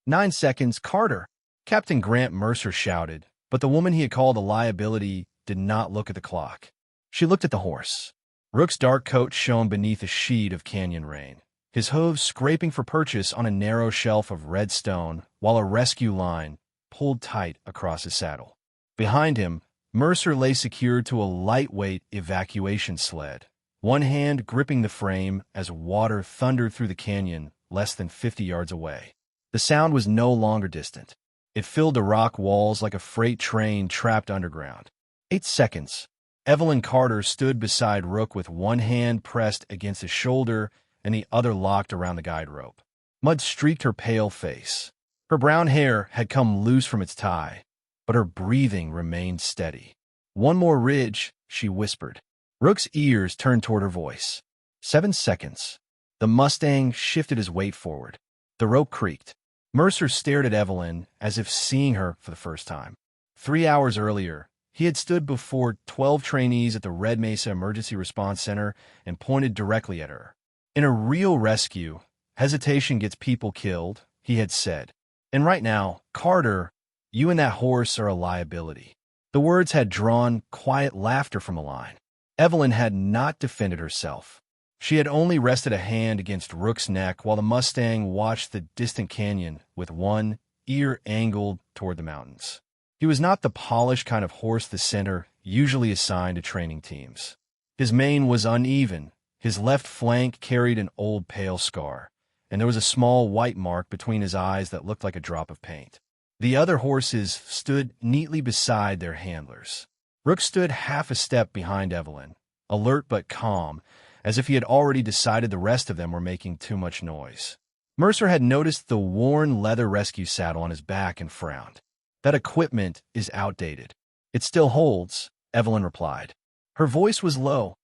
9 seconds, Carter! Captain Grant Mercer shouted, but the woman he had called a liability did not look at the clock. She looked at the horse. Rook's dark coat shone beneath a sheet of canyon rain, his hooves scraping for purchase on a narrow shelf of red stone, while a rescue line pulled tight across his saddle. Behind him, Mercer lay secured to a lightweight evacuation sled, one hand gripping the frame as water thundered through the canyon less than 50 yards away. The sound was no longer distant. It filled the rock walls like a freight train trapped underground. 8 seconds. Evelyn Carter stood beside Rook with one hand pressed against his shoulder and the other locked around the guide rope. Mud streaked her pale face. Her brown hair had come loose from its tie, but her breathing remained steady. "One more ridge," she whispered. Rook's ears turned toward her voice. 7 seconds. The Mustang shifted his weight forward. The rope creaked. Mercer stared at Evelyn as if seeing her for the first time. 3 hours earlier, he had stood before 12 trainees at the Red Mesa Emergency Response Center and pointed directly at her. "In a real rescue, hesitation gets people killed," he had said. "And right now, Carter, you and that horse are a liability." The words had drawn quiet laughter from the line. Evelyn had not defended herself. She had only rested a hand against Rook's neck while the Mustang watched the distant canyon with one ear angled toward the mountains. He was not the polished kind of horse the center usually assigned to training teams. His mane was uneven, his left flank carried an old pale scar, and there was a small white mark between his eyes that looked like a drop of paint. The other horses stood neatly beside their handlers. Rook stood half a step behind Evelyn, alert but calm, as if he had already decided the rest of them were making too much noise. Mercer had noticed the worn leather rescue saddle on his back and frowned. "That equipment is outdated." "It still holds," Evelyn replied. Her voice was low,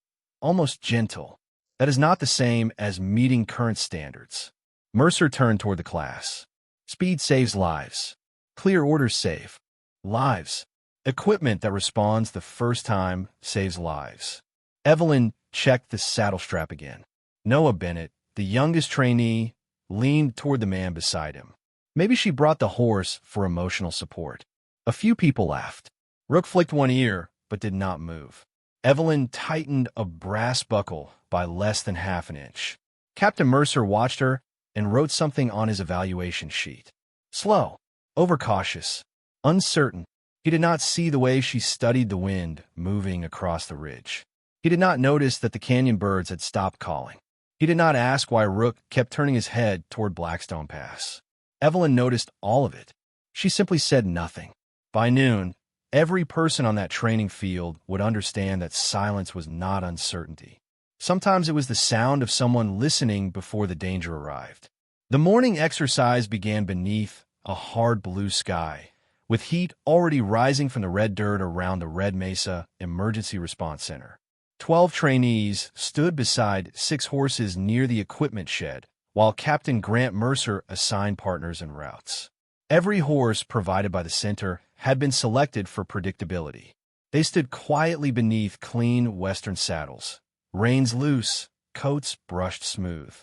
almost gentle. "That is not the same as meeting current standards." Mercer turned toward the class. "Speed saves lives. Clear orders save lives. Equipment that responds the first time saves lives." Evelyn checked the saddle strap again. Noah Bennett, the youngest trainee, leaned toward the man beside him. Maybe she brought the horse for emotional support. A few people laughed. Rook flicked one ear, but did not move. Evelyn tightened a brass buckle by less than half an inch. Captain Mercer watched her and wrote something on his evaluation sheet. Slow, overcautious, uncertain. He did not see the way she studied the wind moving across the ridge. He did not notice that the canyon birds had stopped calling. He did not ask why Rook kept turning his head toward Blackstone Pass. Evelyn noticed all of it. She simply said nothing. By noon, every person on that training field would understand that silence was not uncertainty. Sometimes it was the sound of someone listening before the danger arrived. The morning exercise began beneath a hard blue sky, with heat already rising from the red dirt around the Red Mesa Emergency Response Center. 12 trainees stood beside 6 horses near the equipment shed, while Captain Grant Mercer assigned partners and routes. Every horse provided by the center had been selected for predictability. They stood quietly beneath clean western saddles, reins loose, coats brushed smooth.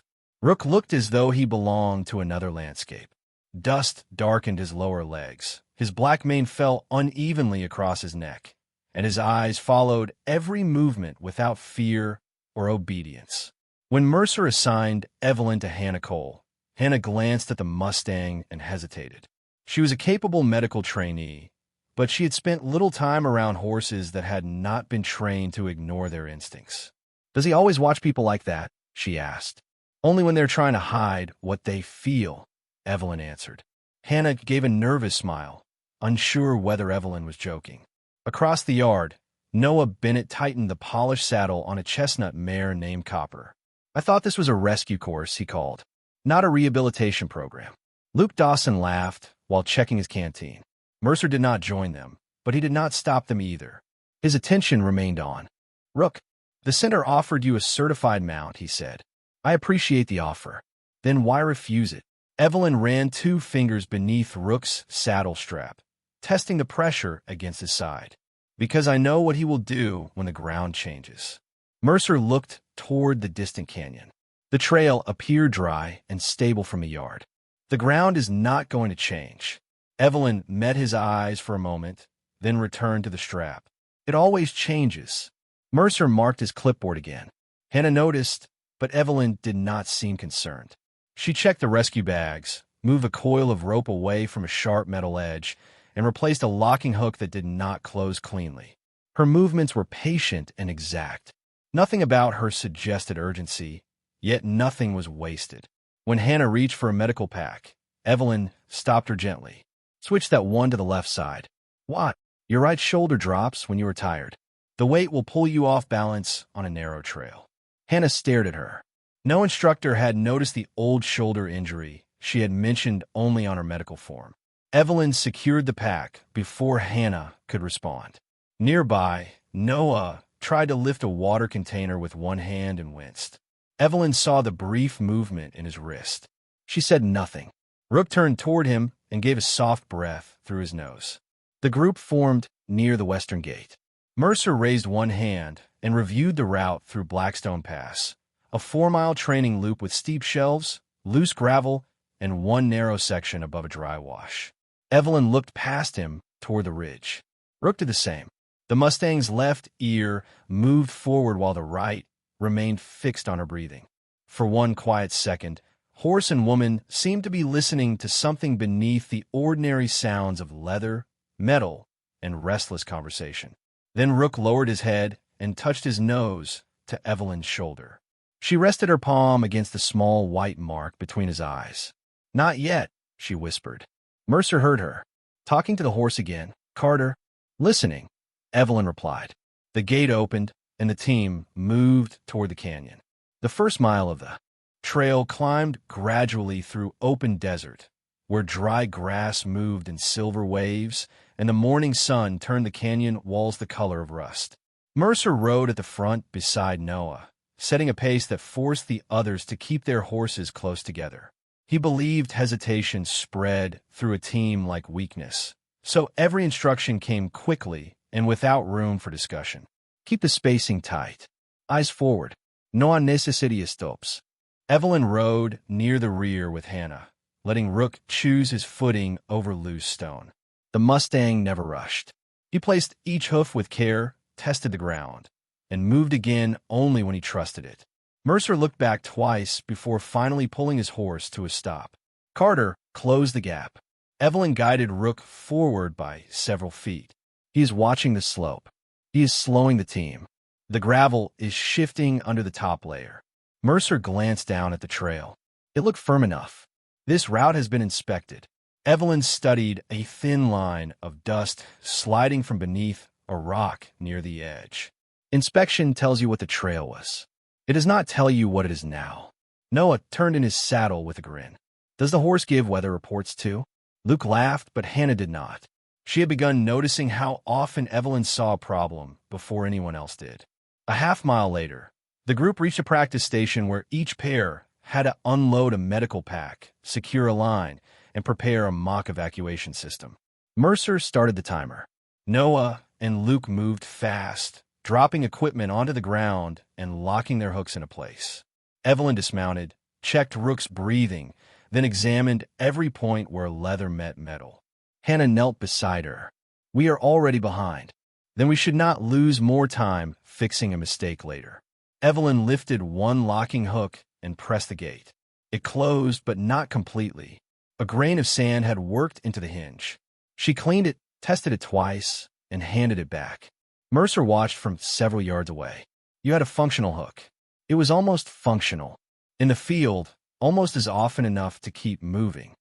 Rook looked as though he belonged to another landscape. Dust darkened his lower legs. His black mane fell unevenly across his neck, and his eyes followed every movement without fear or obedience. When Mercer assigned Evelyn to Hannah Cole, Hannah glanced at the Mustang and hesitated. She was a capable medical trainee, but she had spent little time around horses that had not been trained to ignore their instincts. "Does he always watch people like that?" she asked. "Only when they're trying to hide what they feel," Evelyn answered. Hannah gave a nervous smile, unsure whether Evelyn was joking. Across the yard, Noah Bennett tightened the polished saddle on a chestnut mare named Copper. "I thought this was a rescue course," he called, "not a rehabilitation program." Luke Dawson laughed while checking his canteen. Mercer did not join them, but he did not stop them either. His attention remained on. "Rook, the center offered you a certified mount," he said. "I appreciate the offer. Then why refuse it?" Evelyn ran 2 fingers beneath Rook's saddle strap, testing the pressure against his side. "Because I know what he will do when the ground changes." Mercer looked toward the distant canyon. The trail appeared dry and stable from a yard. The ground is not going to change. Evelyn met his eyes for a moment, then returned to the strap. It always changes. Mercer marked his clipboard again. Hannah noticed, but Evelyn did not seem concerned. She checked the rescue bags, moved a coil of rope away from a sharp metal edge, and replaced a locking hook that did not close cleanly. Her movements were patient and exact. Nothing about her suggested urgency, yet nothing was wasted. When Hannah reached for a medical pack, Evelyn stopped her gently. Switch that one to the left side. What? Your right shoulder drops when you are tired. The weight will pull you off balance on a narrow trail. Hannah stared at her. No instructor had noticed the old shoulder injury she had mentioned only on her medical form. Evelyn secured the pack before Hannah could respond. Nearby, Noah tried to lift a water container with one hand and winced. Evelyn saw the brief movement in his wrist. She said nothing. Rook turned toward him and gave a soft breath through his nose. The group formed near the western gate. Mercer raised one hand and reviewed the route through Blackstone Pass, a 4-mile training loop with steep shelves, loose gravel, and one narrow section above a dry wash. Evelyn looked past him toward the ridge. Rook did the same. The Mustang's left ear moved forward while the right remained fixed on her breathing. For one quiet second, horse and woman seemed to be listening to something beneath the ordinary sounds of leather, metal, and restless conversation. Then Rook lowered his head and touched his nose to Evelyn's shoulder. She rested her palm against the small white mark between his eyes. Not yet, she whispered. Mercer heard her. Talking to the horse again. Carter. Listening, Evelyn replied. The gate opened, and the team moved toward the canyon. The first mile of the trail climbed gradually through open desert, where dry grass moved in silver waves, and the morning sun turned the canyon walls the color of rust. Mercer rode at the front beside Noah, setting a pace that forced the others to keep their horses close together. He believed hesitation spread through a team like weakness, so every instruction came quickly and without room for discussion. Keep the spacing tight. Eyes forward. No necessity stops. Evelyn rode near the rear with Hannah, letting Rook choose his footing over loose stone. The Mustang never rushed. He placed each hoof with care, tested the ground, and moved again only when he trusted it. Mercer looked back twice before finally pulling his horse to a stop. Carter closed the gap. Evelyn guided Rook forward by several feet. He is watching the slope. He is slowing the team. The gravel is shifting under the top layer. Mercer glanced down at the trail. It looked firm enough. This route has been inspected. Evelyn studied a thin line of dust sliding from beneath a rock near the edge. Inspection tells you what the trail was. It does not tell you what it is now. Noah turned in his saddle with a grin. Does the horse give weather reports too? Luke laughed, but Hannah did not. She had begun noticing how often Evelyn saw a problem before anyone else did. A half-mile later, the group reached a practice station where each pair had to unload a medical pack, secure a line, and prepare a mock evacuation system. Mercer started the timer. Noah and Luke moved fast, dropping equipment onto the ground and locking their hooks into place. Evelyn dismounted, checked Rook's breathing, then examined every point where leather met metal. Hannah knelt beside her. We are already behind. Then we should not lose more time fixing a mistake later. Evelyn lifted one locking hook and pressed the gate. It closed, but not completely. A grain of sand had worked into the hinge. She cleaned it, tested it twice, and handed it back. Mercer watched from several yards away. You had a functional hook. It was almost functional. In the field, almost as often enough to keep moving.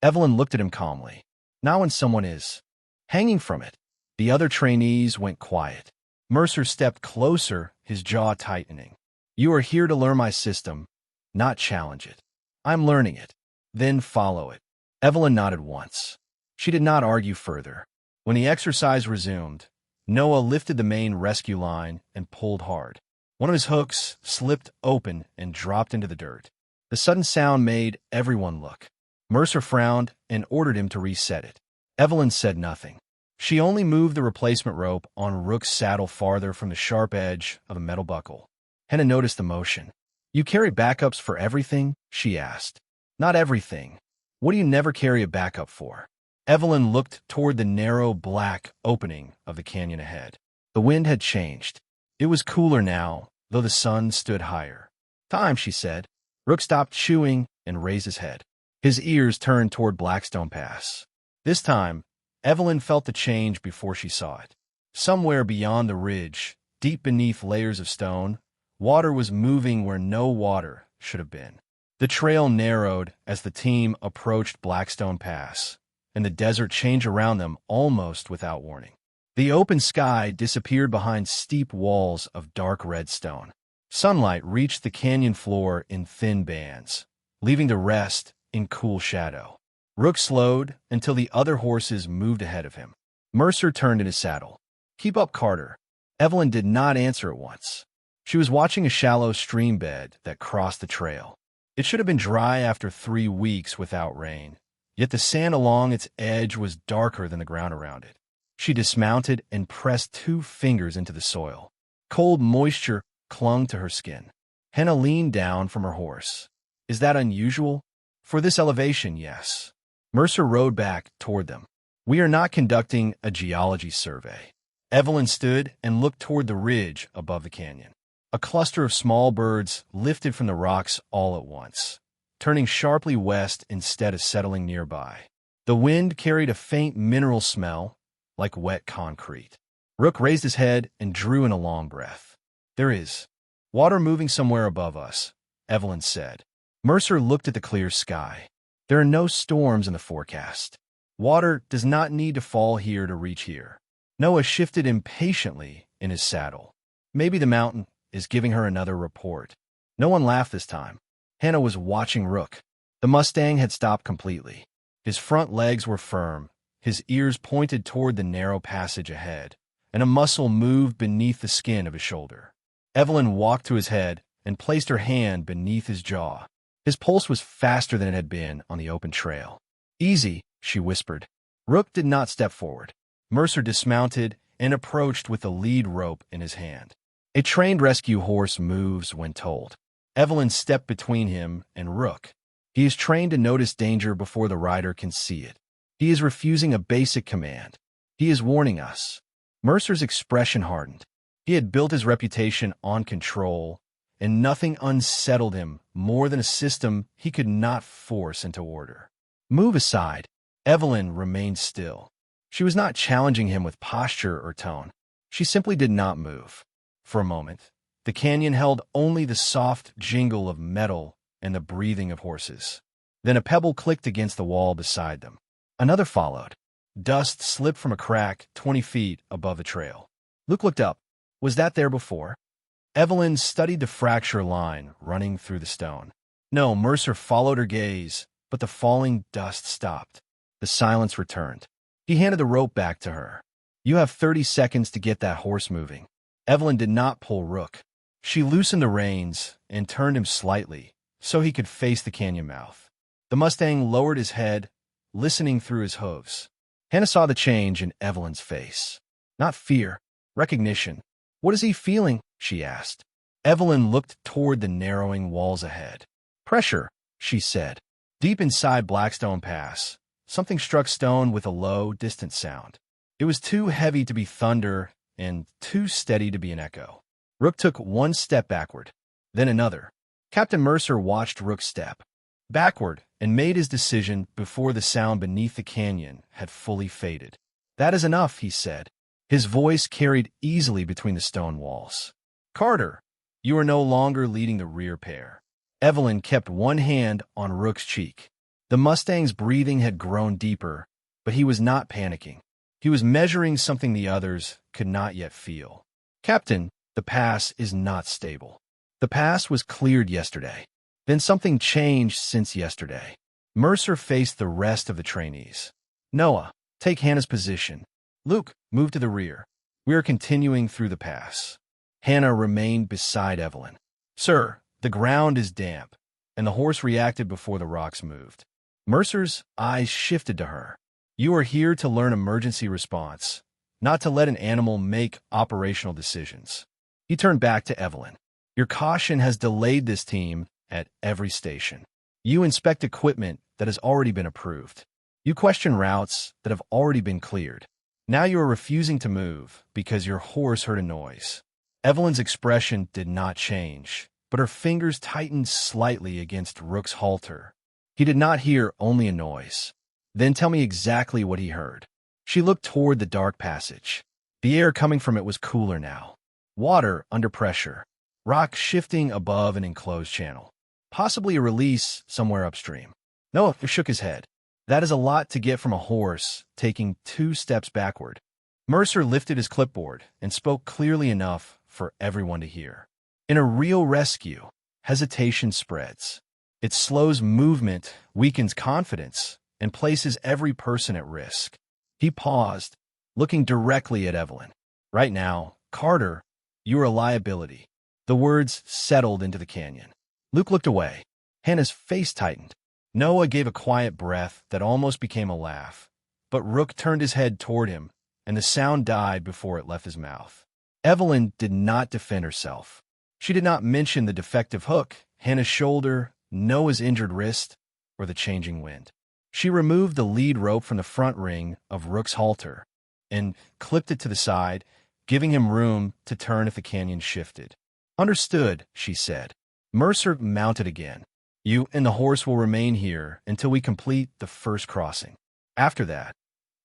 Evelyn looked at him calmly. Not when someone is hanging from it. The other trainees went quiet. Mercer stepped closer, his jaw tightening. You are here to learn my system, not challenge it. I'm learning it. Then follow it. Evelyn nodded once. She did not argue further. When the exercise resumed, Noah lifted the main rescue line and pulled hard. One of his hooks slipped open and dropped into the dirt. The sudden sound made everyone look. Mercer frowned and ordered him to reset it. Evelyn said nothing. She only moved the replacement rope on Rook's saddle farther from the sharp edge of a metal buckle. Hannah noticed the motion. You carry backups for everything? She asked. Not everything. What do you never carry a backup for? Evelyn looked toward the narrow, black opening of the canyon ahead. The wind had changed. It was cooler now, though the sun stood higher. Time, she said. Rook stopped chewing and raised his head. His ears turned toward Blackstone Pass. This time, Evelyn felt the change before she saw it. Somewhere beyond the ridge, deep beneath layers of stone, water was moving where no water should have been. The trail narrowed as the team approached Blackstone Pass, and the desert changed around them almost without warning. The open sky disappeared behind steep walls of dark red stone. Sunlight reached the canyon floor in thin bands, leaving the rest in cool shadow. Rook slowed until the other horses moved ahead of him. Mercer turned in his saddle. "Keep up, Carter." Evelyn did not answer at once. She was watching a shallow stream bed that crossed the trail. It should have been dry after 3 weeks without rain, yet the sand along its edge was darker than the ground around it. She dismounted and pressed 2 fingers into the soil. Cold moisture clung to her skin. Hannah leaned down from her horse. "Is that unusual?" "For this elevation, yes." Mercer rode back toward them. "We are not conducting a geology survey." Evelyn stood and looked toward the ridge above the canyon. A cluster of small birds lifted from the rocks all at once, turning sharply west instead of settling nearby. The wind carried a faint mineral smell, like wet concrete. Rook raised his head and drew in a long breath. "There is water moving somewhere above us," Evelyn said. Mercer looked at the clear sky. "There are no storms in the forecast. Water does not need to fall here to reach here." Noah shifted impatiently in his saddle. Maybe the mountain is giving her another report. No one laughed this time. Hannah was watching Rook. The Mustang had stopped completely. His front legs were firm, his ears pointed toward the narrow passage ahead, and a muscle moved beneath the skin of his shoulder. Evelyn walked to his head and placed her hand beneath his jaw. His pulse was faster than it had been on the open trail. "Easy," she whispered. Rook did not step forward. Mercer dismounted and approached with the lead rope in his hand. A trained rescue horse moves when told. Evelyn stepped between him and Rook. He is trained to notice danger before the rider can see it. He is refusing a basic command. He is warning us. Mercer's expression hardened. He had built his reputation on control, and nothing unsettled him more than a system he could not force into order. "Move aside." Evelyn remained still. She was not challenging him with posture or tone. She simply did not move. For a moment, the canyon held only the soft jingle of metal and the breathing of horses. Then a pebble clicked against the wall beside them. Another followed. Dust slipped from a crack 20 feet above the trail. Luke looked up. Was that there before? Evelyn studied the fracture line running through the stone. No, Mercer followed her gaze, but the falling dust stopped. The silence returned. He handed the rope back to her. "You have 30 seconds to get that horse moving." Evelyn did not pull Rook. She loosened the reins and turned him slightly so he could face the canyon mouth. The Mustang lowered his head, listening through his hooves. Hannah saw the change in Evelyn's face. Not fear, recognition. "What is he feeling?" she asked. Evelyn looked toward the narrowing walls ahead. "Pressure," she said. Deep inside Blackstone Pass, something struck stone with a low, distant sound. It was too heavy to be thunder and too steady to be an echo. Rook took 1 step backward, then another. Captain Mercer watched Rook step backward and made his decision before the sound beneath the canyon had fully faded. "That is enough," he said. His voice carried easily between the stone walls. "Carter, you are no longer leading the rear pair." Evelyn kept one hand on Rook's cheek. The Mustang's breathing had grown deeper, but he was not panicking. He was measuring something the others could not yet feel. "Captain, the pass is not stable." The pass was cleared yesterday. Then something changed since yesterday. Mercer faced the rest of the trainees. "Noah, take Hannah's position. Luke, move to the rear. We are continuing through the pass." Hannah remained beside Evelyn. "Sir, the ground is damp," and the horse reacted before the rocks moved. Mercer's eyes shifted to her. "You are here to learn emergency response, not to let an animal make operational decisions." He turned back to Evelyn. "Your caution has delayed this team at every station. You inspect equipment that has already been approved. You question routes that have already been cleared. Now you are refusing to move because your horse heard a noise. Evelyn's expression did not change, but her fingers tightened slightly against Rook's halter. He did not hear only a noise. Then tell me exactly what he heard. She looked toward the dark passage. The air coming from it was cooler now. Water under pressure. Rock shifting above an enclosed channel. Possibly a release somewhere upstream. Noah shook his head. That is a lot to get from a horse taking 2 steps backward. Mercer lifted his clipboard and spoke clearly enough for everyone to hear. In a real rescue, hesitation spreads. It slows movement, weakens confidence, and places every person at risk. He paused, looking directly at Evelyn. Right now, Carter, you are a liability. The words settled into the canyon. Luke looked away. Hannah's face tightened. Noah gave a quiet breath that almost became a laugh, but Rook turned his head toward him, and the sound died before it left his mouth. Evelyn did not defend herself. She did not mention the defective hook, Hannah's shoulder, Noah's injured wrist, or the changing wind. She removed the lead rope from the front ring of Rook's halter and clipped it to the side, giving him room to turn if the canyon shifted. Understood, she said. Mercer mounted again. You and the horse will remain here until we complete the first crossing. After that,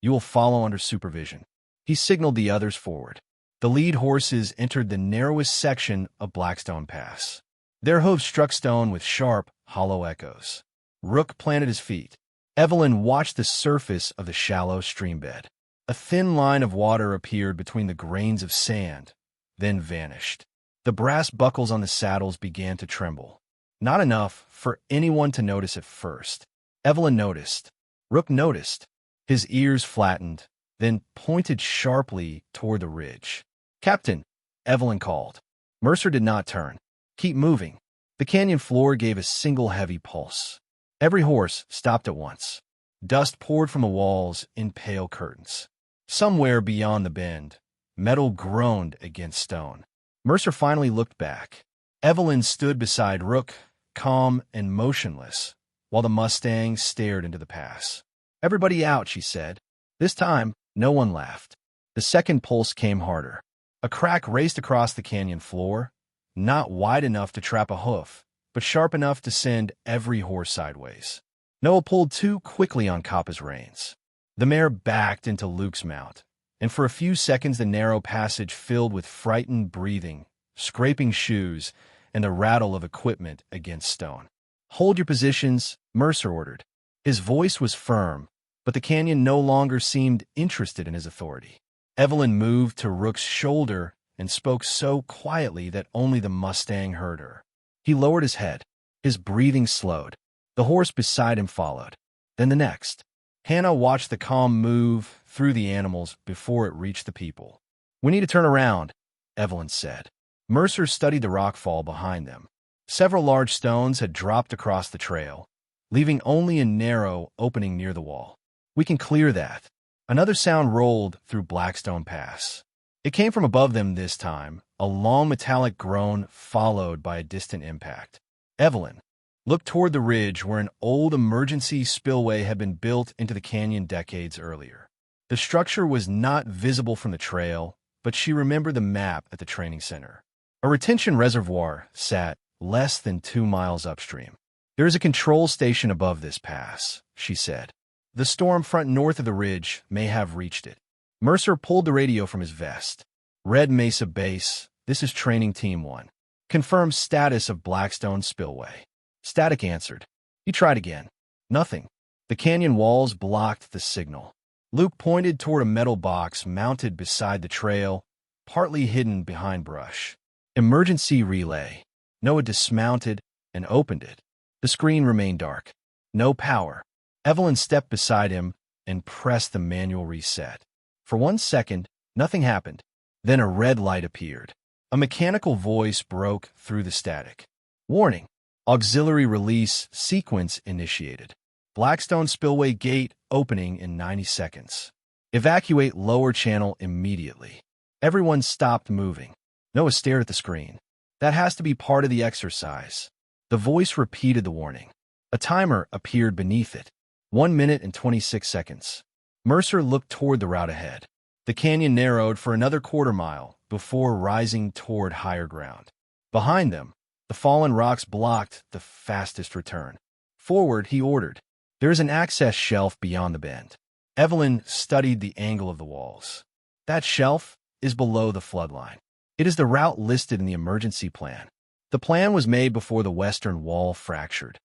you will follow under supervision. He signaled the others forward. The lead horses entered the narrowest section of Blackstone Pass. Their hooves struck stone with sharp, hollow echoes. Rook planted his feet. Evelyn watched the surface of the shallow streambed. A thin line of water appeared between the grains of sand, then vanished. The brass buckles on the saddles began to tremble. Not enough for anyone to notice at first. Evelyn noticed. Rook noticed. His ears flattened, then pointed sharply toward the ridge. Captain, Evelyn called. Mercer did not turn. Keep moving. The canyon floor gave a single heavy pulse. Every horse stopped at once. Dust poured from the walls in pale curtains. Somewhere beyond the bend, metal groaned against stone. Mercer finally looked back. Evelyn stood beside Rook, calm and motionless, while the Mustang stared into the pass. Everybody out, she said. This time, no one laughed. The second pulse came harder. A crack raced across the canyon floor, not wide enough to trap a hoof, but sharp enough to send every horse sideways. Noah pulled too quickly on Kappa's reins. The mare backed into Luke's mount, and for a few seconds the narrow passage filled with frightened breathing, scraping shoes, and the rattle of equipment against stone. Hold your positions, Mercer ordered. His voice was firm, but the canyon no longer seemed interested in his authority. Evelyn moved to Rook's shoulder and spoke so quietly that only the Mustang heard her. He lowered his head. His breathing slowed. The horse beside him followed. Then the next. Hannah watched the calm move through the animals before it reached the people. We need to turn around, Evelyn said. Mercer studied the rockfall behind them. Several large stones had dropped across the trail, leaving only a narrow opening near the wall. We can clear that. Another sound rolled through Blackstone Pass. It came from above them this time, a long metallic groan followed by a distant impact. Evelyn looked toward the ridge where an old emergency spillway had been built into the canyon decades earlier. The structure was not visible from the trail, but she remembered the map at the training center. A retention reservoir sat less than 2 miles upstream. There is a control station above this pass, she said. The storm front north of the ridge may have reached it. Mercer pulled the radio from his vest. Red Mesa Base, this is Training Team 1. Confirm status of Blackstone Spillway. Static answered. He tried again. Nothing. The canyon walls blocked the signal. Luke pointed toward a metal box mounted beside the trail, partly hidden behind brush. Emergency relay. Noah dismounted and opened it. The screen remained dark. No power. Evelyn stepped beside him and pressed the manual reset. For 1 second, nothing happened. Then a red light appeared. A mechanical voice broke through the static. Warning. Auxiliary release sequence initiated. Blackstone Spillway gate opening in 90 seconds. Evacuate lower channel immediately. Everyone stopped moving. Noah stared at the screen. That has to be part of the exercise. The voice repeated the warning. A timer appeared beneath it. 1 minute and 26 seconds. Mercer looked toward the route ahead. The canyon narrowed for another quarter-mile before rising toward higher ground. Behind them, the fallen rocks blocked the fastest return. Forward, he ordered. There is an access shelf beyond the bend. Evelyn studied the angle of the walls. That shelf is below the floodline. It is the route listed in the emergency plan. The plan was made before the western wall fractured.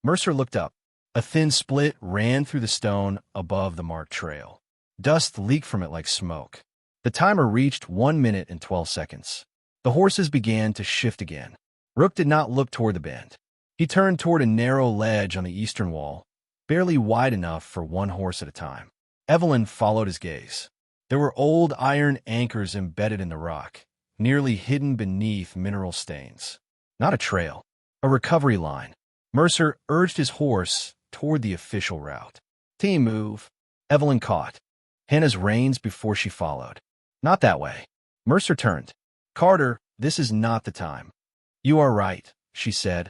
Mercer looked up. A thin split ran through the stone above the marked trail. Dust leaked from it like smoke. The timer reached 1 minute and 12 seconds. The horses began to shift again. Rook did not look toward the bend. He turned toward a narrow ledge on the eastern wall, barely wide enough for one horse at a time. Evelyn followed his gaze. There were old iron anchors embedded in the rock, nearly hidden beneath mineral stains. Not a trail, a recovery line. Mercer urged his horse toward the official route. Team move. Evelyn caught Hannah's reins before she followed. Not that way. Mercer turned. Carter, this is not the time. You are right, she said,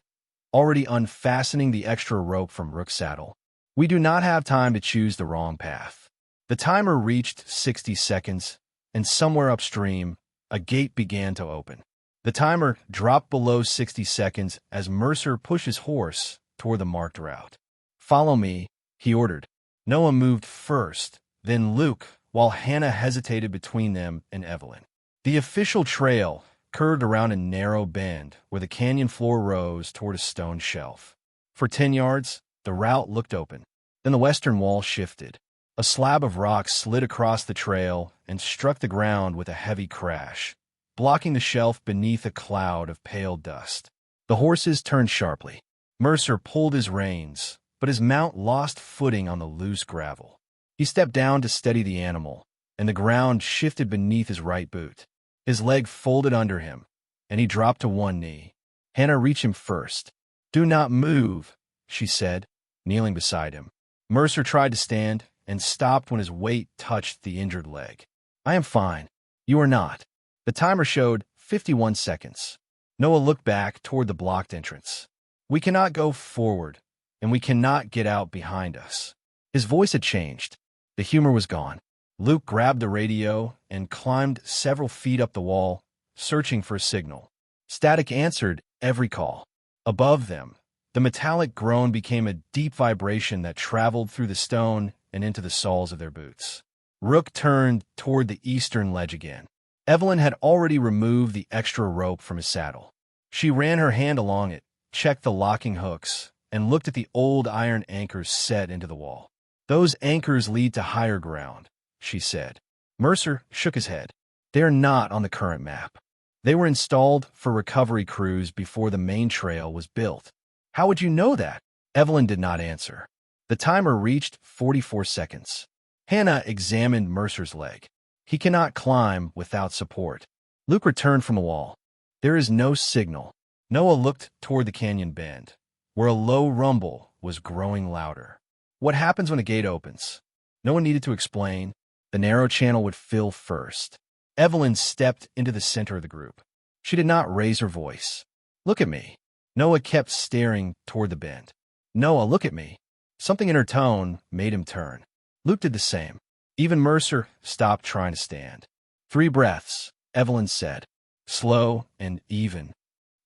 already unfastening the extra rope from Rook's saddle. We do not have time to choose the wrong path. The timer reached 60 seconds, and somewhere upstream, a gate began to open. The timer dropped below 60 seconds as Mercer pushed his horse toward the marked route. Follow me, he ordered. Noah moved first, then Luke, while Hannah hesitated between them and Evelyn. The official trail curved around a narrow bend where the canyon floor rose toward a stone shelf. For 10 yards, the route looked open. Then the western wall shifted. A slab of rock slid across the trail and struck the ground with a heavy crash, blocking the shelf beneath a cloud of pale dust. The horses turned sharply. Mercer pulled his reins, but his mount lost footing on the loose gravel. He stepped down to steady the animal, and the ground shifted beneath his right boot. His leg folded under him, and he dropped to one knee. Hannah reached him first. Do not move, she said, kneeling beside him. Mercer tried to stand and stopped when his weight touched the injured leg. I am fine. You are not. The timer showed 51 seconds. Noah looked back toward the blocked entrance. We cannot go forward, and we cannot get out behind us. His voice had changed. The humor was gone. Luke grabbed the radio and climbed several feet up the wall, searching for a signal. Static answered every call. Above them, the metallic groan became a deep vibration that traveled through the stone and into the soles of their boots. Rook turned toward the eastern ledge again. Evelyn had already removed the extra rope from his saddle. She ran her hand along it, checked the locking hooks, and looked at the old iron anchors set into the wall. Those anchors lead to higher ground, she said. Mercer shook his head. They are not on the current map. They were installed for recovery crews before the main trail was built. How would you know that? Evelyn did not answer. The timer reached 44 seconds. Hannah examined Mercer's leg. He cannot climb without support. Luke returned from the wall. There is no signal. Noah looked toward the canyon bend, where a low rumble was growing louder. What happens when a gate opens? No one needed to explain. The narrow channel would fill first. Evelyn stepped into the center of the group. She did not raise her voice. Look at me. Noah kept staring toward the bend. Noah, look at me. Something in her tone made him turn. Luke did the same. Even Mercer stopped trying to stand. 3 breaths, Evelyn said. Slow and even.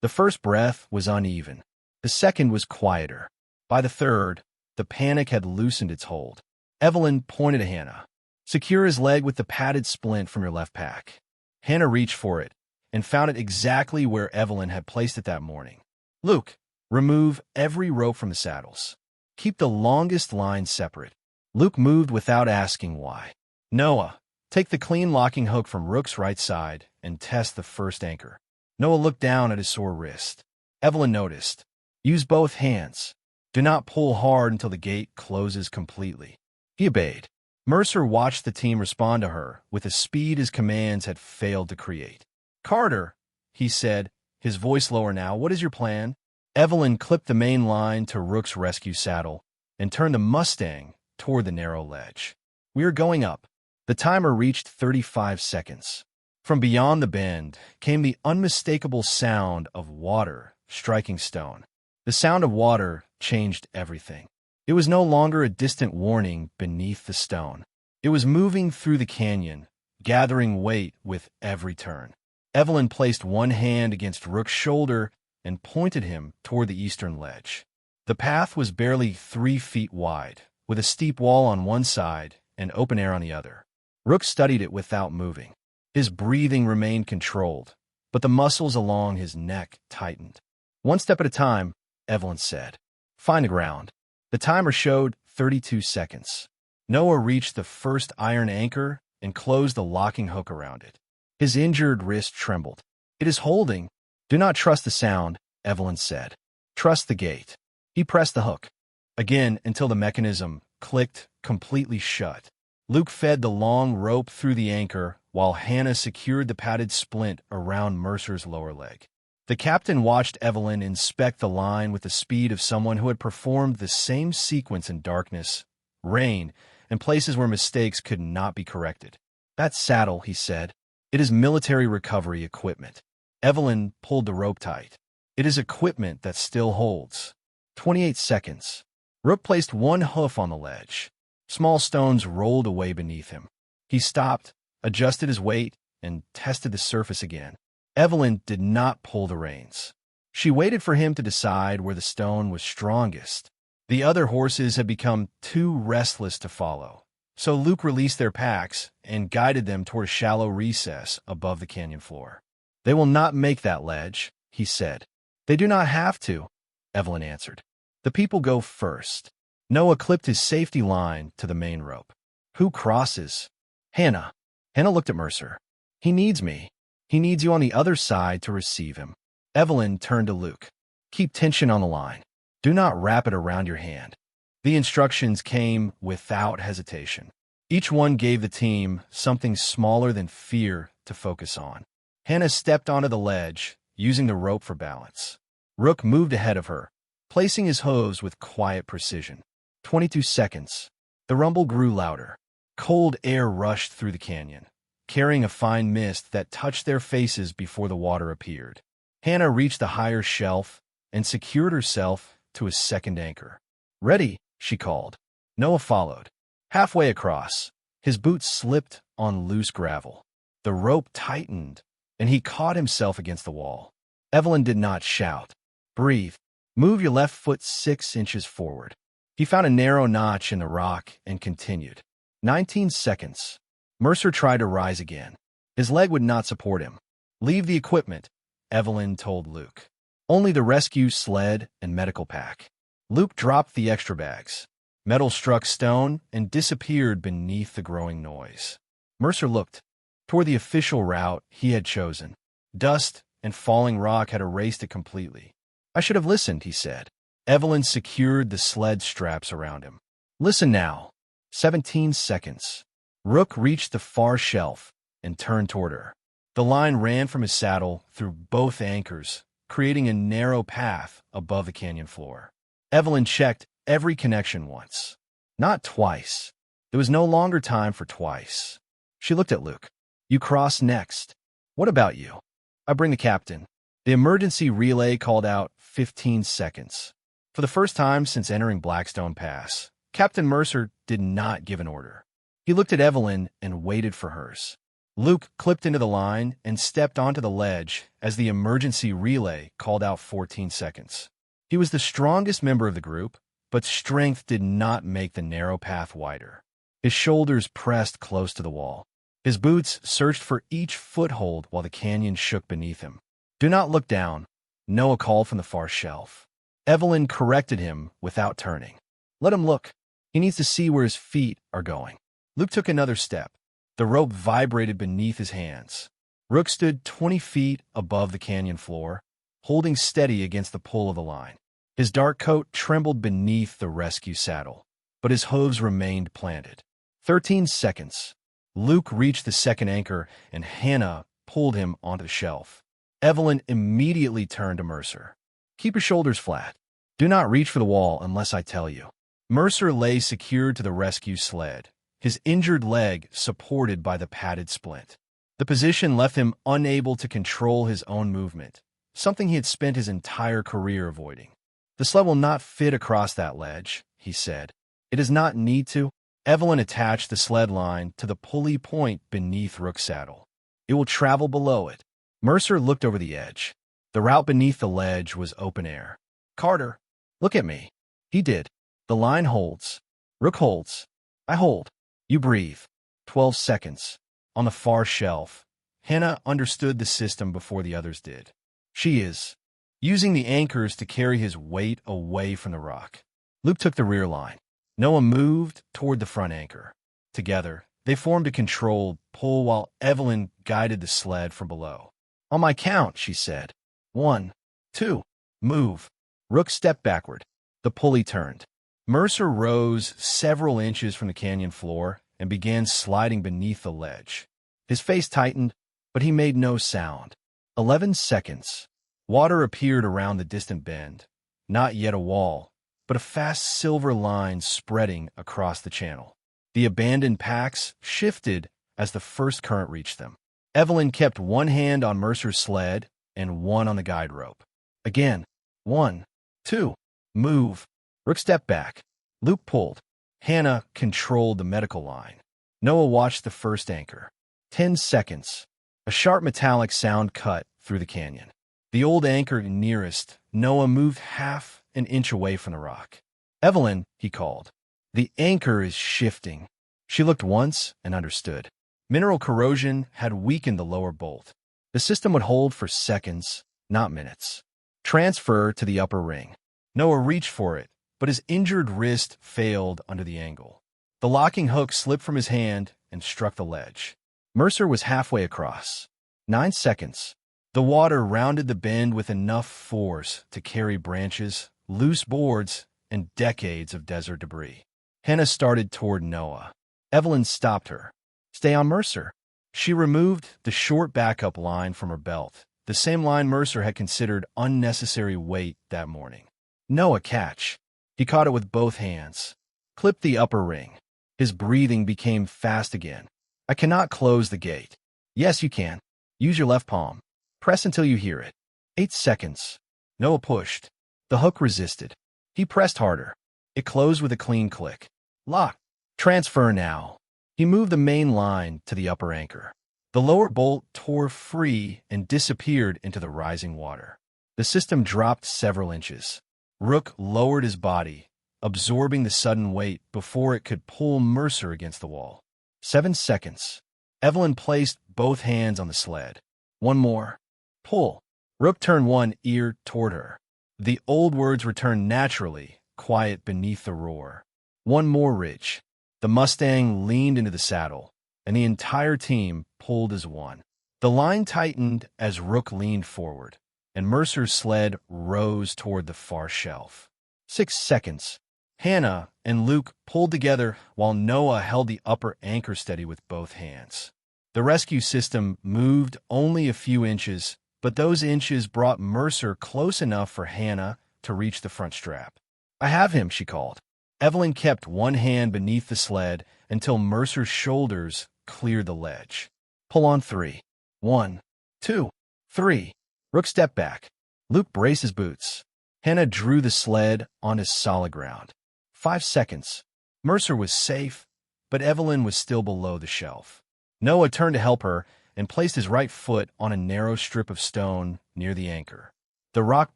The first breath was uneven. The second was quieter. By the third, the panic had loosened its hold. Evelyn pointed to Hannah. Secure his leg with the padded splint from your left pack. Hannah reached for it and found it exactly where Evelyn had placed it that morning. Luke, remove every rope from the saddles. Keep the longest line separate. Luke moved without asking why. Noah, take the clean locking hook from Rook's right side and test the first anchor. Noah looked down at his sore wrist. Evelyn noticed. Use both hands. Do not pull hard until the gate closes completely. He obeyed. Mercer watched the team respond to her with a speed his commands had failed to create. Carter, he said, his voice lower now, what is your plan? Evelyn clipped the main line to Rook's rescue saddle and turned the Mustang toward the narrow ledge. We are going up. The timer reached 35 seconds. From beyond the bend came the unmistakable sound of water striking stone. The sound of water changed everything. It was no longer a distant warning beneath the stone. It was moving through the canyon, gathering weight with every turn. Evelyn placed one hand against Rook's shoulder and pointed him toward the eastern ledge. The path was barely 3 feet wide, with a steep wall on one side and open air on the other. Rook studied it without moving. His breathing remained controlled, but the muscles along his neck tightened. "One step at a time," Evelyn said. "Find the ground." The timer showed 32 seconds. Noah reached the first iron anchor and closed the locking hook around it. His injured wrist trembled. "It is holding." "Do not trust the sound," Evelyn said. "Trust the gate." He pressed the hook again until the mechanism clicked completely shut. Luke fed the long rope through the anchor while Hannah secured the padded splint around Mercer's lower leg. The captain watched Evelyn inspect the line with the speed of someone who had performed the same sequence in darkness, rain, and places where mistakes could not be corrected. "That saddle," he said. "It is military recovery equipment." Evelyn pulled the rope tight. "It is equipment that still holds." 28 seconds. Rook placed one hoof on the ledge. Small stones rolled away beneath him. He stopped, adjusted his weight, and tested the surface again. Evelyn did not pull the reins. She waited for him to decide where the stone was strongest. The other horses had become too restless to follow, so Luke released their packs and guided them toward a shallow recess above the canyon floor. "They will not make that ledge," he said. "They do not have to," Evelyn answered. "The people go first." Noah clipped his safety line to the main rope. "Who crosses?" "Hannah." Hannah looked at Mercer. "He needs me. He needs you on the other side to receive him." Evelyn turned to Luke. "Keep tension on the line. Do not wrap it around your hand." The instructions came without hesitation. Each one gave the team something smaller than fear to focus on. Hannah stepped onto the ledge, using the rope for balance. Rook moved ahead of her, placing his hooves with quiet precision. 22 seconds. The rumble grew louder. Cold air rushed through the canyon, carrying a fine mist that touched their faces before the water appeared. Hannah reached the higher shelf and secured herself to a second anchor. "Ready," she called. Noah followed. Halfway across, his boots slipped on loose gravel. The rope tightened, and he caught himself against the wall. Evelyn did not shout. "Breathe. Move your left foot 6 inches forward." He found a narrow notch in the rock and continued. 19 seconds. Mercer tried to rise again. His leg would not support him. "Leave the equipment," Evelyn told Luke. "Only the rescue sled and medical pack." Luke dropped the extra bags. Metal struck stone and disappeared beneath the growing noise. Mercer looked toward the official route he had chosen. Dust and falling rock had erased it completely. "I should have listened," he said. Evelyn secured the sled straps around him. "Listen now." 17 seconds. Rook reached the far shelf and turned toward her. The line ran from his saddle through both anchors, creating a narrow path above the canyon floor. Evelyn checked every connection once. Not twice. There was no longer time for twice. She looked at Luke. "You cross next." "What about you?" "I bring the captain." The emergency relay called out 15 seconds. For the first time since entering Blackstone Pass, Captain Mercer did not give an order. He looked at Evelyn and waited for hers. Luke clipped into the line and stepped onto the ledge as the emergency relay called out 14 seconds. He was the strongest member of the group, but strength did not make the narrow path wider. His shoulders pressed close to the wall. His boots searched for each foothold while the canyon shook beneath him. "Do not look down," Noah called from the far shelf. Evelyn corrected him without turning. "Let him look. He needs to see where his feet are going." Luke took another step. The rope vibrated beneath his hands. Rook stood 20 feet above the canyon floor, holding steady against the pull of the line. His dark coat trembled beneath the rescue saddle, but his hooves remained planted. 13 seconds. Luke reached the second anchor, and Hannah pulled him onto the shelf. Evelyn immediately turned to Mercer. "Keep your shoulders flat. Do not reach for the wall unless I tell you." Mercer lay secured to the rescue sled, his injured leg supported by the padded splint. The position left him unable to control his own movement, something he had spent his entire career avoiding. "The sled will not fit across that ledge," he said. "It does not need to." Evelyn attached the sled line to the pulley point beneath Rook's saddle. "It will travel below it." Mercer looked over the edge. The route beneath the ledge was open air. "Carter, look at me." He did. "The line holds. Rook holds. I hold. You breathe." 12 seconds. On the far shelf, Hannah understood the system before the others did. She is using the anchors to carry his weight away from the rock. Luke took the rear line. Noah moved toward the front anchor. Together, they formed a controlled pull while Evelyn guided the sled from below. "On my count," she said. 1, 2, move." Rook stepped backward. The pulley turned. Mercer rose several inches from the canyon floor and began sliding beneath the ledge. His face tightened, but he made no sound. 11 seconds. Water appeared around the distant bend. Not yet a wall, but a fast silver line spreading across the channel. The abandoned packs shifted as the first current reached them. Evelyn kept one hand on Mercer's sled and one on the guide rope. Again. 1, 2, move. Rook stepped back. Luke pulled. Hannah controlled the medical line. Noah watched the first anchor. 10 seconds. A sharp metallic sound cut through the canyon. The old anchor nearest, Noah moved half an inch away from the rock. "Evelyn," he called. "The anchor is shifting." She looked once and understood. Mineral corrosion had weakened the lower bolt. The system would hold for seconds, not minutes. "Transfer to the upper ring." Noah reached for it, but his injured wrist failed under the angle. The locking hook slipped from his hand and struck the ledge. Mercer was halfway across. 9 seconds. The water rounded the bend with enough force to carry branches, loose boards, and decades of desert debris. Hannah started toward Noah. Evelyn stopped her. "Stay on Mercer." She removed the short backup line from her belt, the same line Mercer had considered unnecessary weight that morning. "Noah, catch." He caught it with both hands. Clip the upper ring. His breathing became fast again. "I cannot close the gate." "Yes, you can. Use your left palm. Press until you hear it." 8 seconds. Noah pushed. The hook resisted. He pressed harder. It closed with a clean click. "Lock." "Transfer now." He moved the main line to the upper anchor. The lower bolt tore free and disappeared into the rising water. The system dropped several inches. Rook lowered his body, absorbing the sudden weight before it could pull Mercer against the wall. 7 seconds. Evelyn placed both hands on the sled. "One more. Pull." Rook turned one ear toward her. The old words returned naturally, quiet beneath the roar. "One more ridge." The Mustang leaned into the saddle, and the entire team pulled as one. The line tightened as Rook leaned forward, and Mercer's sled rose toward the far shelf. 6 seconds. Hannah and Luke pulled together while Noah held the upper anchor steady with both hands. The rescue system moved only a few inches, but those inches brought Mercer close enough for Hannah to reach the front strap. "I have him," she called. Evelyn kept one hand beneath the sled until Mercer's shoulders cleared the ledge. "Pull on 3. 1, 2, 3. Rook stepped back. Luke braced his boots. Hannah drew the sled onto solid ground. 5 seconds. Mercer was safe, but Evelyn was still below the shelf. Noah turned to help her and placed his right foot on a narrow strip of stone near the anchor. The rock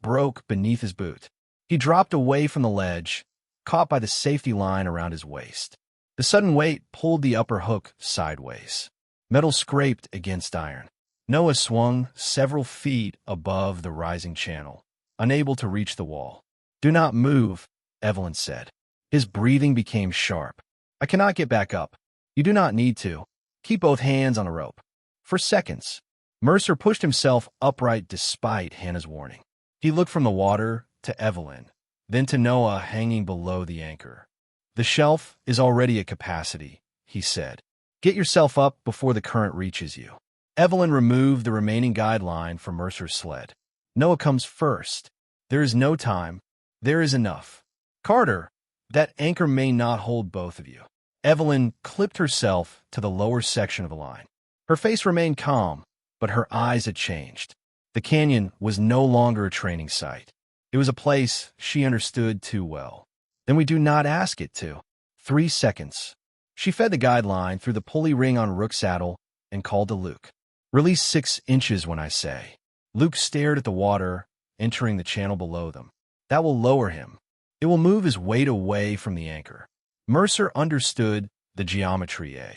broke beneath his boot. He dropped away from the ledge, caught by the safety line around his waist. The sudden weight pulled the upper hook sideways. Metal scraped against iron. Noah swung several feet above the rising channel, unable to reach the wall. "Do not move," Evelyn said. His breathing became sharp. "I cannot get back up." "You do not need to. Keep both hands on the rope." For seconds, Mercer pushed himself upright despite Hannah's warning. He looked from the water to Evelyn, then to Noah hanging below the anchor. "The shelf is already at capacity," he said. "Get yourself up before the current reaches you." Evelyn removed the remaining guide line from Mercer's sled. "Noah comes first. There is no time. There is enough. Carter, that anchor may not hold both of you." Evelyn clipped herself to the lower section of the line. Her face remained calm, but her eyes had changed. The canyon was no longer a training site. It was a place she understood too well. Then we do not ask it to. 3 seconds. She fed the guideline through the pulley ring on Rook's saddle and called to Luke. Release 6 inches when I say. Luke stared at the water entering the channel below them. That will lower him. It will move his weight away from the anchor. Mercer understood the geometry. A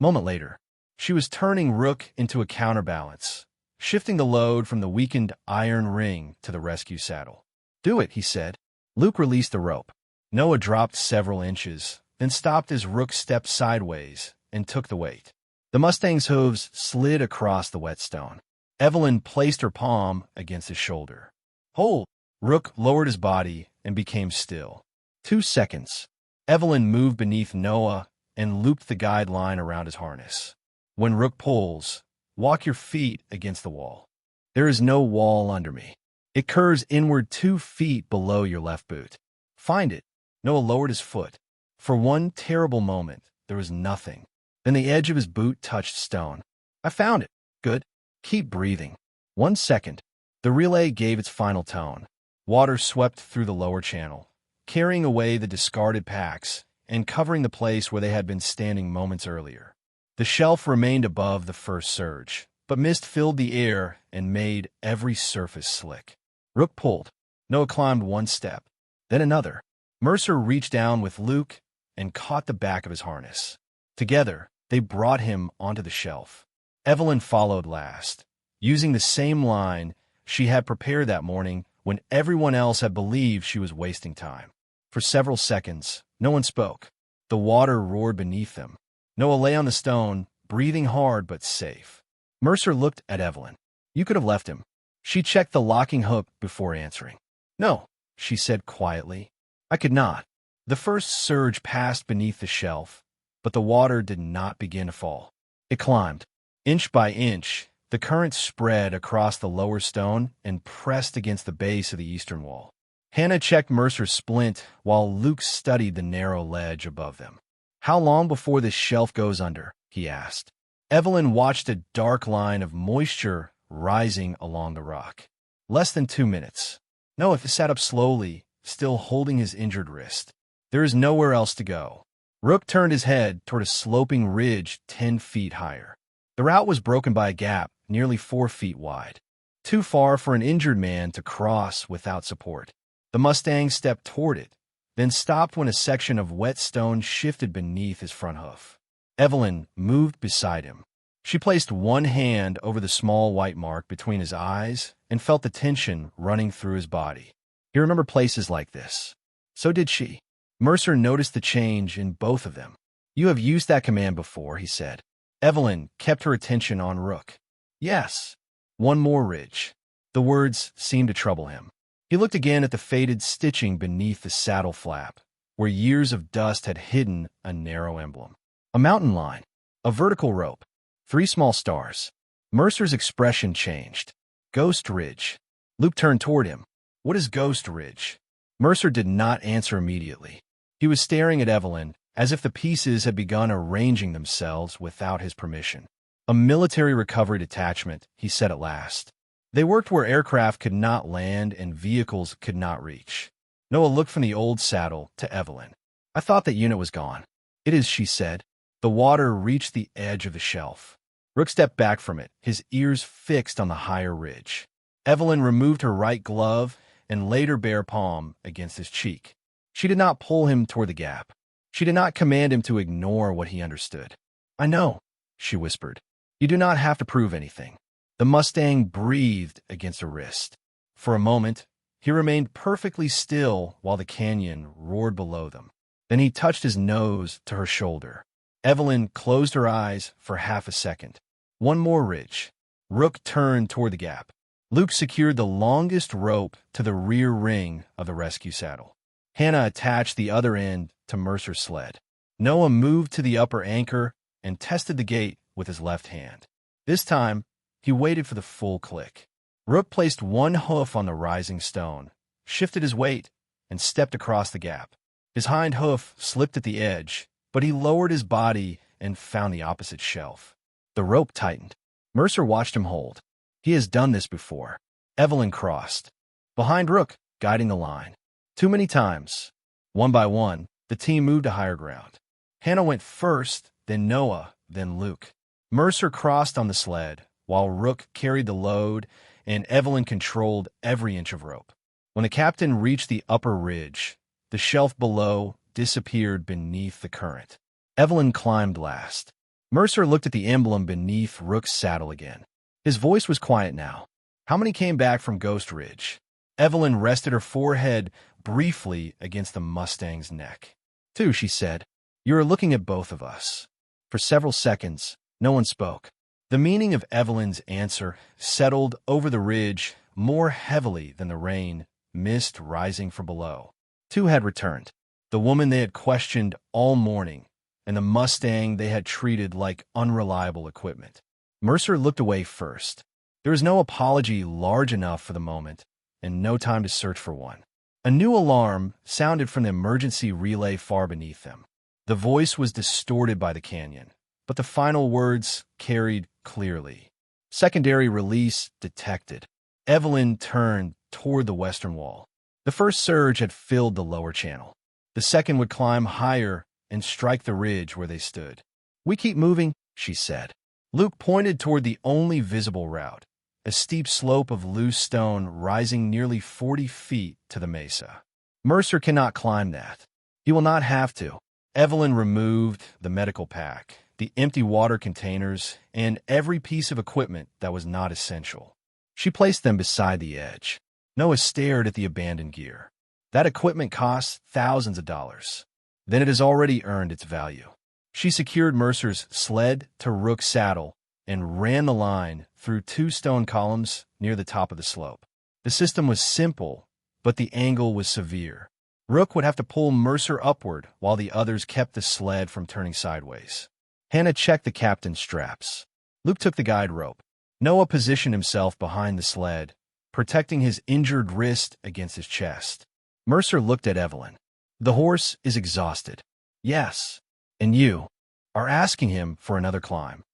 moment later, she was turning Rook into a counterbalance, shifting the load from the weakened iron ring to the rescue saddle. Do it, he said. Luke released the rope. Noah dropped several inches, then stopped as Rook stepped sideways and took the weight. The Mustang's hooves slid across the whetstone. Evelyn placed her palm against his shoulder. Hold! Rook lowered his body and became still. 2 seconds. Evelyn moved beneath Noah and looped the guide line around his harness. When Rook pulls, walk your feet against the wall. There is no wall under me. It curves inward 2 feet below your left boot. Find it. Noah lowered his foot. For one terrible moment, there was nothing. Then the edge of his boot touched stone. I found it. Good. Keep breathing. 1 second. The relay gave its final tone. Water swept through the lower channel, carrying away the discarded packs and covering the place where they had been standing moments earlier. The shelf remained above the first surge, but mist filled the air and made every surface slick. Rook pulled. Noah climbed 1 step, then another. Mercer reached down with Luke and caught the back of his harness. Together, they brought him onto the shelf. Evelyn followed last, using the same line she had prepared that morning when everyone else had believed she was wasting time. For several seconds, no one spoke. The water roared beneath them. Noah lay on the stone, breathing hard but safe. Mercer looked at Evelyn. You could have left him. She checked the locking hook before answering. No, she said quietly. I could not. The first surge passed beneath the shelf, but the water did not begin to fall. It climbed. Inch by inch, the current spread across the lower stone and pressed against the base of the eastern wall. Hannah checked Mercer's splint while Luke studied the narrow ledge above them. How long before this shelf goes under? He asked. Evelyn watched a dark line of moisture rising along the rock. Less than 2 minutes. Noah sat up slowly, still holding his injured wrist. There is nowhere else to go. Rook turned his head toward a sloping ridge 10 feet higher. The route was broken by a gap nearly 4 feet wide, too far for an injured man to cross without support. The Mustang stepped toward it, then stopped when a section of wet stone shifted beneath his front hoof. Evelyn moved beside him. She placed one hand over the small white mark between his eyes and felt the tension running through his body. He remembered places like this. So did she. Mercer noticed the change in both of them. You have used that command before, he said. Evelyn kept her attention on Rook. Yes. One more ridge. The words seemed to trouble him. He looked again at the faded stitching beneath the saddle flap, where years of dust had hidden a narrow emblem. A mountain line. A vertical rope. 3 small stars. Mercer's expression changed. Ghost Ridge. Luke turned toward him. What is Ghost Ridge? Mercer did not answer immediately. He was staring at Evelyn, as if the pieces had begun arranging themselves without his permission. A military recovery detachment, he said at last. They worked where aircraft could not land and vehicles could not reach. Noah looked from the old saddle to Evelyn. I thought that unit was gone. It is, she said. The water reached the edge of the shelf. Rook stepped back from it, his ears fixed on the higher ridge. Evelyn removed her right glove and laid her bare palm against his cheek. She did not pull him toward the gap. She did not command him to ignore what he understood. I know, she whispered. You do not have to prove anything. The Mustang breathed against her wrist. For a moment, he remained perfectly still while the canyon roared below them. Then he touched his nose to her shoulder. Evelyn closed her eyes for half a second. One more ridge. Rook turned toward the gap. Luke secured the longest rope to the rear ring of the rescue saddle. Hannah attached the other end to Mercer's sled. Noah moved to the upper anchor and tested the gate with his left hand. This time, he waited for the full click. Rook placed one hoof on the rising stone, shifted his weight, and stepped across the gap. His hind hoof slipped at the edge, but he lowered his body and found the opposite shelf. The rope tightened. Mercer watched him hold. He has done this before. Evelyn crossed. Behind Rook, guiding the line. Too many times. One by one, the team moved to higher ground. Hannah went first, then Noah, then Luke. Mercer crossed on the sled, while Rook carried the load and Evelyn controlled every inch of rope. When the captain reached the upper ridge, the shelf below disappeared beneath the current. Evelyn climbed last. Mercer looked at the emblem beneath Rook's saddle again. His voice was quiet now. How many came back from Ghost Ridge? Evelyn rested her forehead briefly against the Mustang's neck. Two, she said. You are looking at both of us. For several seconds, no one spoke. The meaning of Evelyn's answer settled over the ridge more heavily than the rain, mist rising from below. Two had returned. The woman they had questioned all morning, and the Mustang they had treated like unreliable equipment. Mercer looked away first. There was no apology large enough for the moment, and no time to search for one. A new alarm sounded from the emergency relay far beneath them. The voice was distorted by the canyon, but the final words carried clearly. Secondary release detected. Evelyn turned toward the western wall. The first surge had filled the lower channel. The second would climb higher and strike the ridge where they stood. We keep moving, she said. Luke pointed toward the only visible route, a steep slope of loose stone rising nearly 40 feet to the mesa. Mercer cannot climb that. He will not have to. Evelyn removed the medical pack, the empty water containers, and every piece of equipment that was not essential. She placed them beside the edge. Noah stared at the abandoned gear. That equipment costs thousands of dollars. Then it has already earned its value. She secured Mercer's sled to Rook's saddle and ran the line through 2 stone columns near the top of the slope. The system was simple, but the angle was severe. Rook would have to pull Mercer upward while the others kept the sled from turning sideways. Hannah checked the captain's straps. Luke took the guide rope. Noah positioned himself behind the sled, protecting his injured wrist against his chest. Mercer looked at Evelyn. The horse is exhausted. Yes, and you are asking him for another climb.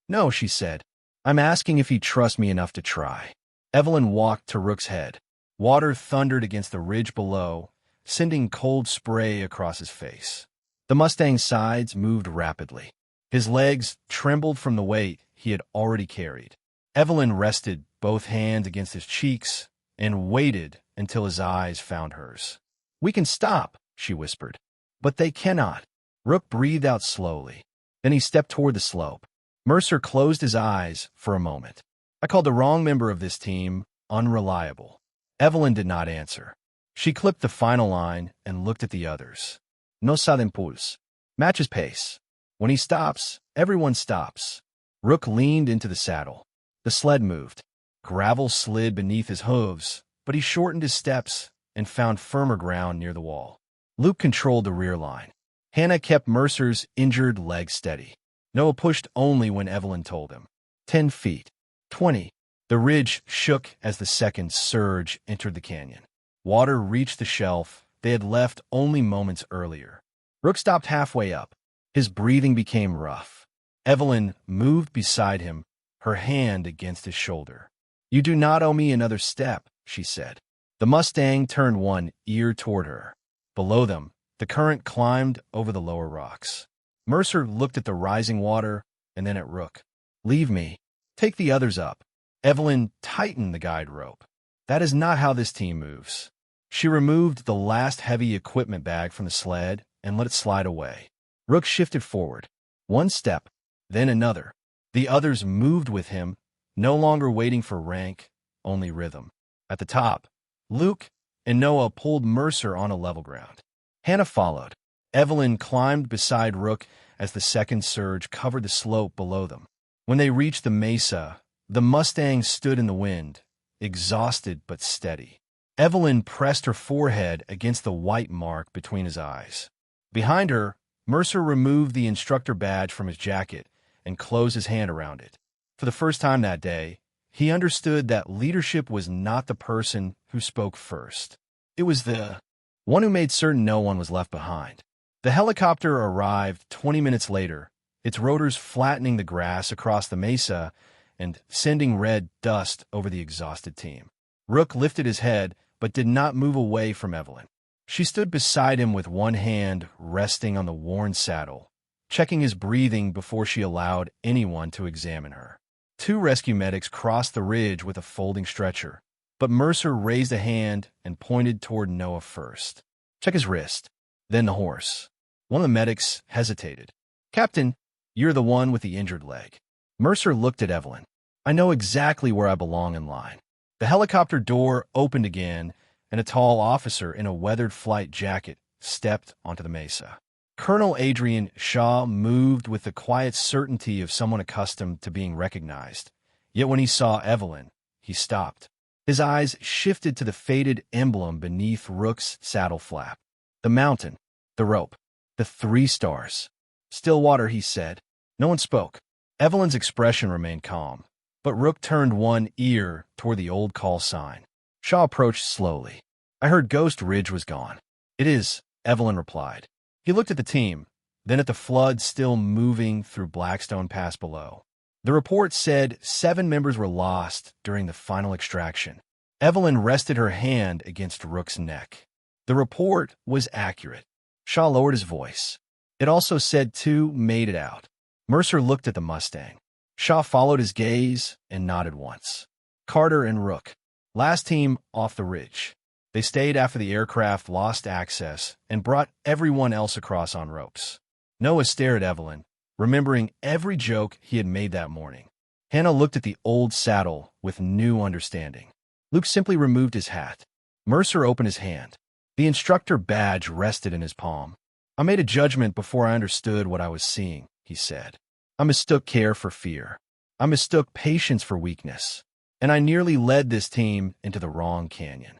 No, she said. I'm asking if he'd trust me enough to try. Evelyn walked to Rook's head. Water thundered against the ridge below, sending cold spray across his face. The Mustang's sides moved rapidly. His legs trembled from the weight he had already carried. Evelyn rested both hands against his cheeks and waited until his eyes found hers. We can stop, she whispered. But they cannot. Rook breathed out slowly. Then he stepped toward the slope. Mercer closed his eyes for a moment. I called the wrong member of this team unreliable. Evelyn did not answer. She clipped the final line and looked at the others. No sale impulse. Matches pace. When he stops, everyone stops. Rook leaned into the saddle. The sled moved. Gravel slid beneath his hooves, but he shortened his steps and found firmer ground near the wall. Luke controlled the rear line. Hannah kept Mercer's injured leg steady. Noah pushed only when Evelyn told him. 10 feet. 20. The ridge shook as the second surge entered the canyon. Water reached the shelf they had left only moments earlier. Rook stopped halfway up. His breathing became rough. Evelyn moved beside him, her hand against his shoulder. You do not owe me another step, she said. The Mustang turned one ear toward her. Below them, the current climbed over the lower rocks. Mercer looked at the rising water and then at Rook. Leave me. Take the others up. Evelyn tightened the guide rope. That is not how this team moves. She removed the last heavy equipment bag from the sled and let it slide away. Rook shifted forward. One step, then another. The others moved with him, no longer waiting for rank, only rhythm. At the top, Luke and Noah pulled Mercer on a level ground. Hannah followed. Evelyn climbed beside Rook as the second surge covered the slope below them. When they reached the mesa, the Mustang stood in the wind, exhausted but steady. Evelyn pressed her forehead against the white mark between his eyes. Behind her, Mercer removed the instructor badge from his jacket and closed his hand around it. For the first time that day, he understood that leadership was not the person who spoke first. It was the one who made certain no one was left behind. The helicopter arrived 20 minutes later, its rotors flattening the grass across the mesa and sending red dust over the exhausted team. Rook lifted his head, but did not move away from Evelyn. She stood beside him with one hand resting on the worn saddle, checking his breathing before she allowed anyone to examine her. Two rescue medics crossed the ridge with a folding stretcher, but Mercer raised a hand and pointed toward Noah first. "Check his wrist, then the horse." One of the medics hesitated. "Captain, you're the one with the injured leg." Mercer looked at Evelyn. "I know exactly where I belong in line." The helicopter door opened again, and a tall officer in a weathered flight jacket stepped onto the mesa. Colonel Adrian Shaw moved with the quiet certainty of someone accustomed to being recognized. Yet when he saw Evelyn, he stopped. His eyes shifted to the faded emblem beneath Rook's saddle flap. The mountain, the rope, the 3 stars. "Stillwater," he said. No one spoke. Evelyn's expression remained calm, but Rook turned one ear toward the old call sign. Shaw approached slowly. "I heard Ghost Ridge was gone." "It is," Evelyn replied. He looked at the team, then at the flood still moving through Blackstone Pass below. The report said 7 members were lost during the final extraction. Evelyn rested her hand against Rook's neck. The report was accurate. Shaw lowered his voice. It also said 2 made it out. Mercer looked at the Mustang. Shaw followed his gaze and nodded once. "Carter and Rook. Last team off the ridge. They stayed after the aircraft lost access and brought everyone else across on ropes." Noah stared at Evelyn, remembering every joke he had made that morning. Hannah looked at the old saddle with new understanding. Luke simply removed his hat. Mercer opened his hand. The instructor badge rested in his palm. "I made a judgment before I understood what I was seeing," he said. "I mistook care for fear. I mistook patience for weakness. And I nearly led this team into the wrong canyon."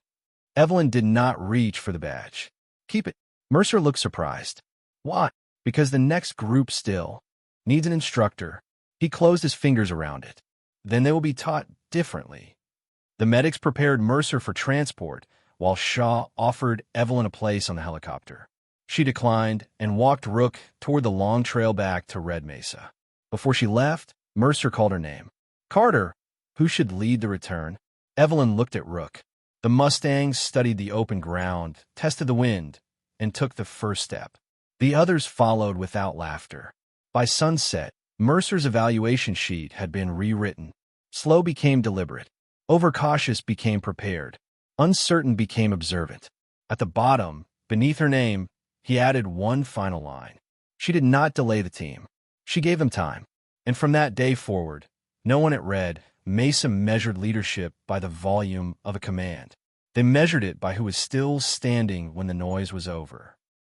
Evelyn did not reach for the badge. "Keep it." Mercer looked surprised. "Why?" "Because the next group still needs an instructor." He closed his fingers around it. "Then they will be taught differently." The medics prepared Mercer for transport, while Shaw offered Evelyn a place on the helicopter. She declined and walked Rook toward the long trail back to Red Mesa. Before she left, Mercer called her name. "Carter, who should lead the return?" Evelyn looked at Rook. The Mustang studied the open ground, tested the wind, and took the first step. The others followed without laughter. By sunset, Mercer's evaluation sheet had been rewritten. Slow became deliberate. Overcautious became prepared. Uncertain became observant. At the bottom, beneath her name, he added one final line. She did not delay the team. She gave them time. And from that day forward, no one at Red Mesa measured leadership by the volume of a command. They measured it by who was still standing when the noise was over.